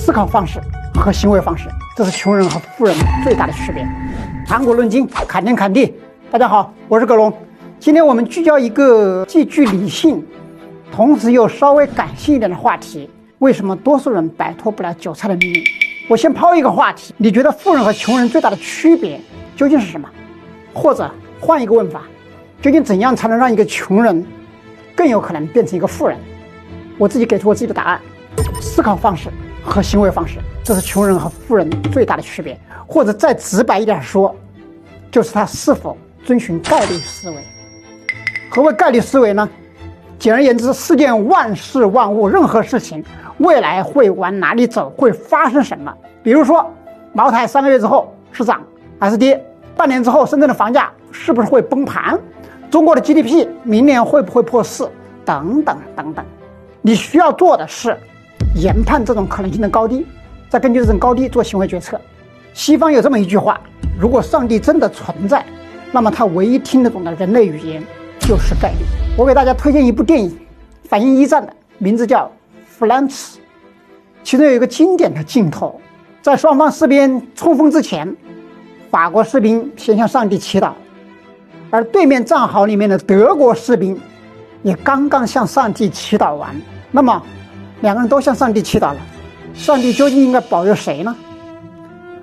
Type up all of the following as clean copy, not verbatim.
思考方式和行为方式，这是穷人和富人最大的区别。谈古论今，侃天侃地。大家好，我是葛龙。今天我们聚焦一个既具理性，同时又稍微感性一点的话题：为什么多数人摆脱不了韭菜的命运？我先抛一个话题，你觉得富人和穷人最大的区别究竟是什么？或者换一个问法，究竟怎样才能让一个穷人更有可能变成一个富人？我自己给出我自己的答案：思考方式和行为方式，这是穷人和富人最大的区别。或者再直白一点说，就是他是否遵循概率思维。何谓概率思维呢？简而言之，世间万事万物，任何事情未来会往哪里走，会发生什么。比如说茅台3个月之后是涨还是跌，半年之后深圳的房价是不是会崩盘，中国的 GDP 明年会不会破4，等等等等。你需要做的是研判这种可能性的高低，再根据这种高低做行为决策。西方有这么一句话：如果上帝真的存在，那么他唯一听得懂的人类语言就是概率。我给大家推荐一部电影，反映一战的，名字叫《弗兰茨》。其中有一个经典的镜头，在双方士兵冲锋之前，法国士兵先向上帝祈祷，而对面战壕里面的德国士兵也刚刚向上帝祈祷完。那么两个人都向上帝祈祷了，上帝究竟应该保佑谁呢？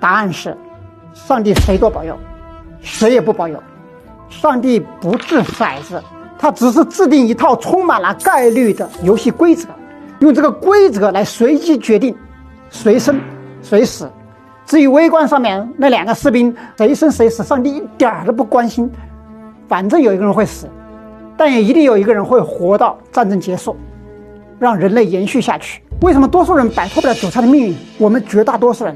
答案是上帝谁都保佑，谁也不保佑。上帝不掷骰子，他只是制定一套充满了概率的游戏规则，用这个规则来随机决定谁生谁死。至于微观上面那2个士兵谁生谁死，上帝一点都不关心，反正有一个人会死，但也一定有一个人会活到战争结束，让人类延续下去。为什么多数人摆脱不了韭菜的命运？我们绝大多数人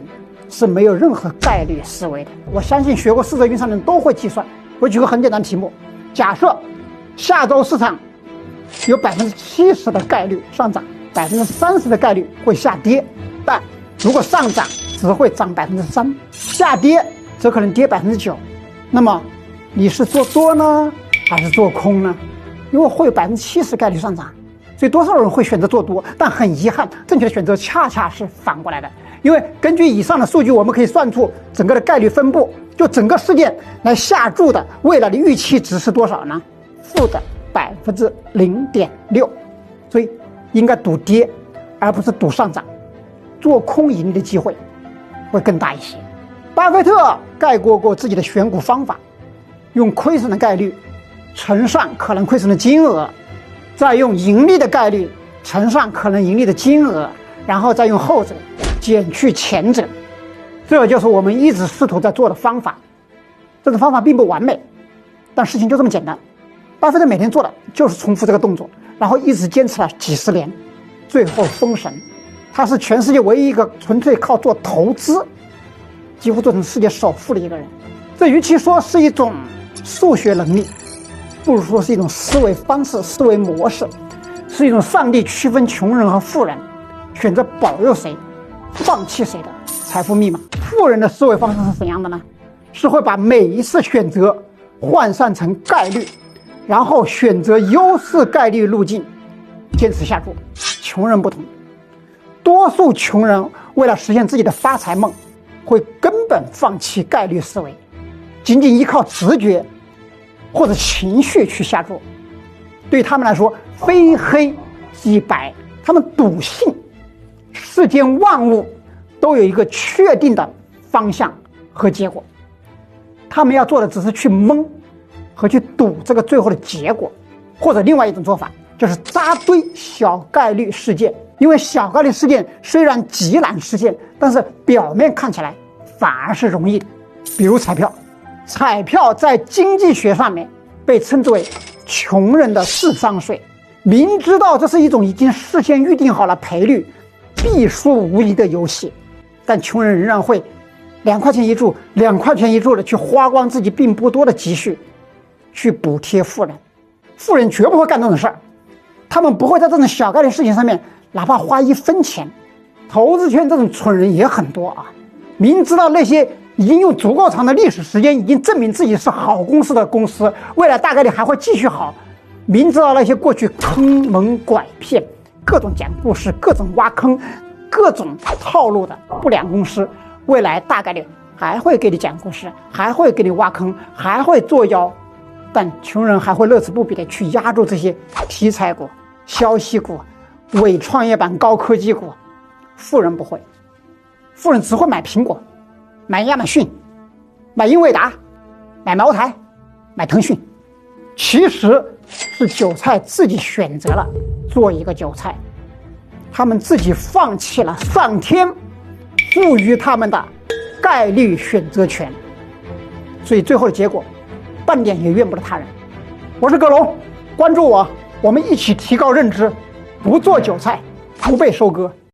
是没有任何概率思维的。我相信学过四则运算的人都会计算。我举个很简单的题目，假设下周市场有70%的概率上涨，30%的概率会下跌，但如果上涨只会涨3%，下跌则可能跌9%。那么你是做多呢，还是做空呢？因为会有70%概率上涨，所以多数人会选择做多。但很遗憾，正确的选择恰恰是反过来的。因为根据以上的数据，我们可以算出整个的概率分布，就整个事件来下注的未来的预期值是多少呢？负的0.6%。所以应该赌跌，而不是赌上涨，做空盈利的机会会更大一些。巴菲特概括过自己的选股方法，用亏损的概率乘上可能亏损的金额，再用盈利的概率乘上可能盈利的金额，然后再用后者减去前者。这就是我们一直试图在做的方法。这种方法并不完美，但事情就这么简单。巴菲特每天做的就是重复这个动作，然后一直坚持了几十年，最后封神。他是全世界唯一一个纯粹靠做投资几乎做成世界首富的一个人。这与其说是一种数学能力，不如说是一种思维方式、思维模式，是一种上帝区分穷人和富人，选择保佑谁放弃谁的财富密码。富人的思维方式是怎样的呢？是会把每一次选择换算成概率，然后选择优势概率路径，坚持下注。穷人不同，多数穷人为了实现自己的发财梦，会根本放弃概率思维，仅仅依靠直觉或者情绪去下注。对他们来说，非黑即白，他们笃信世间万物都有一个确定的方向和结果，他们要做的只是去蒙和去赌这个最后的结果。或者另外一种做法就是扎堆小概率事件，因为小概率事件虽然极难实现，但是表面看起来反而是容易的。比如彩票，彩票在经济学上面被称之为穷人的智商税。明知道这是一种已经事先预定好了赔率，必输无疑的游戏，但穷人仍然会2块钱一注2块钱一注的去花光自己并不多的积蓄去补贴富人。富人绝不会干这种事儿，他们不会在这种小概率事情上面哪怕花1分钱。投资圈这种蠢人也很多啊，明知道那些已经用足够长的历史时间已经证明自己是好公司的公司，未来大概率还会继续好，明知道那些过去坑蒙拐骗、各种讲故事、各种挖坑，各种套路的不良公司，未来大概率还会给你讲故事，还会给你挖坑，还会作妖，但穷人还会乐此不疲的去压住这些题材股、消息股、伪创业板高科技股，富人不会，富人只会买苹果、买亚马逊、买英伟达、买茅台、买腾讯。其实是韭菜自己选择了做一个韭菜，他们自己放弃了上天赋予他们的概率选择权，所以最后的结果半点也怨不得他人。我是葛龙，关注我，我们一起提高认知，不做韭菜，不被收割。